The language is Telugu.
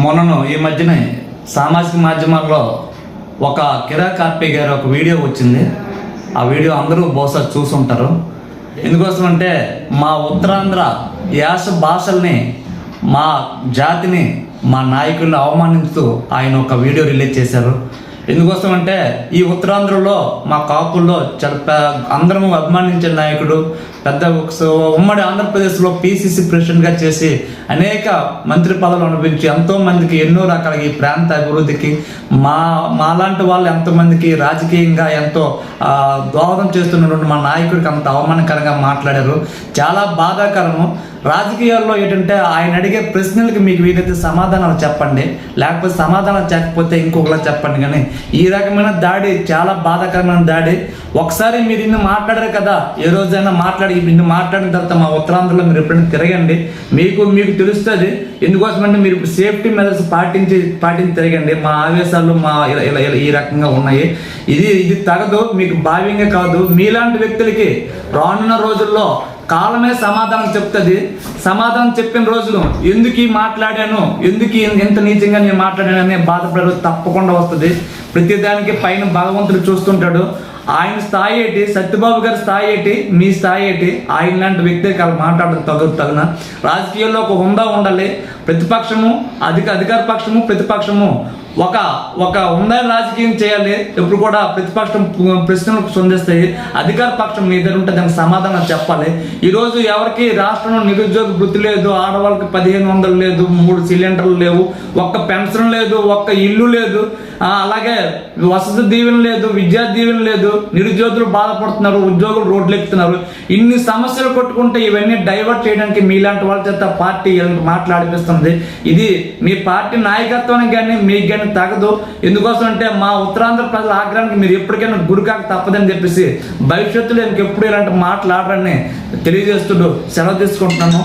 మొన్నను ఈ మధ్యనే సామాజిక మాధ్యమాల్లో ఒక కిరా కార్పి గారి ఒక వీడియో వచ్చింది. ఆ వీడియో అందరూ బహుశా చూసుంటారు. ఎందుకోసం అంటే మా ఉత్తరాంధ్ర యాస భాషల్ని, మా జాతిని, మా నాయకుల్ని అవమానిస్తూ ఆయన ఒక వీడియో రిలీజ్ చేశారు. ఎందుకోసం అంటే ఈ ఉత్తరాంధ్రలో మా కాపుల్లో చాలా అందరము అభిమానించే నాయకుడు, పెద్ద ఉమ్మడి ఆంధ్రప్రదేశ్లో పిసిసి ప్రెసిడెంట్గా చేసి అనేక మంత్రి పదవులు అనుభవించి ఎంతోమందికి ఎన్నో రకాల ఈ ప్రాంత అభివృద్ధికి మాలాంటి వాళ్ళు ఎంతోమందికి రాజకీయంగా ఎంతో దోహదం చేస్తున్నటువంటి మా నాయకుడికి అంత అవమానకరంగా మాట్లాడారు. చాలా బాధాకరము. రాజకీయాల్లో ఏంటంటే ఆయన అడిగే ప్రశ్నలకి మీకు వీలైతే సమాధానాలు చెప్పండి, లేకపోతే సమాధానం చెప్పకపోతే ఇంకొకలా చెప్పండి. కానీ ఈ రకమైన దాడి చాలా బాధాకరమైన దాడి. ఒకసారి మీరు ఇన్ని మాట్లాడారు కదా, ఏ రోజైనా ఇన్ని మాట్లాడిన తర్వాత మా ఉత్తరాంధ్రలో మీరు ఎప్పుడైనా తిరగండి, మీకు తెలుస్తుంది. ఎందుకోసమంటే మీరు ఇప్పుడు సేఫ్టీ మెజర్స్ పాటించి తిరగండి. మా ఆవేశాలు ఈ రకంగా ఉన్నాయి. ఇది తగదు. మీకు భావ్యంగా కాదు. మీలాంటి వ్యక్తులకి రానున్న రోజుల్లో కాలమే సమాధానం చెప్తుంది. సమాధానం చెప్పిన రోజులు ఎందుకు మాట్లాడాను, ఎందుకు ఎంత నీచంగా నేను మాట్లాడాను అనే బాధపడే రోజు తప్పకుండా వస్తుంది. ప్రతిదానికి పైన భగవంతుడు చూస్తుంటాడు. ఆయన స్థాయి ఏంటి, సత్యబాబు గారి స్థాయి ఏంటి, మీ స్థాయి ఏంటి? ఆయన లాంటి వ్యక్తికి వాళ్ళు మాట్లాడడం తగిన రాజకీయాల్లో ఒక హుందా ఉండాలి. ప్రతిపక్షము అధికార పక్షము ప్రతిపక్షము ఒక ఉందని రాజకీయం చేయాలి. ఎప్పుడు కూడా ప్రతిపక్షం ప్రశ్నలకు సంధిస్తాయి. అధికార పక్షం మీ దగ్గర ఉంటే దానికి సమాధానం చెప్పాలి. ఈరోజు ఎవరికి రాష్ట్రంలో నిరుద్యోగ వృత్తి లేదు, ఆడవాళ్ళకి 1500 లేదు, 3 సిలిండర్లు లేవు, ఒక్క పెన్షన్ లేదు, ఒక్క ఇల్లు లేదు, అలాగే వసతి దీవెన లేదు, విద్యా దీవెన లేదు, నిరుద్యోగులు బాధపడుతున్నారు, ఉద్యోగులు రోడ్లు ఎక్కుతున్నారు. ఇన్ని సమస్యలు కొట్టుకుంటే ఇవన్నీ డైవర్ట్ చేయడానికి మీలాంటి వాళ్ళ చేత పార్టీ మాట్లాడిపిస్తుంది. ఇది మీ పార్టీ నాయకత్వానికి కానీ మీకు కానీ తగదు. ఎందుకోసం అంటే మా ఉత్తరాంధ్ర ప్రజల ఆగ్రహానికి మీరు ఎప్పటికైనా గురికాక తప్పదని చెప్పేసి భవిష్యత్తులో ఇంకెప్పుడు ఇలాంటి మాట్లాడరని తెలియజేస్తూ సెలవు తీసుకుంటున్నాను.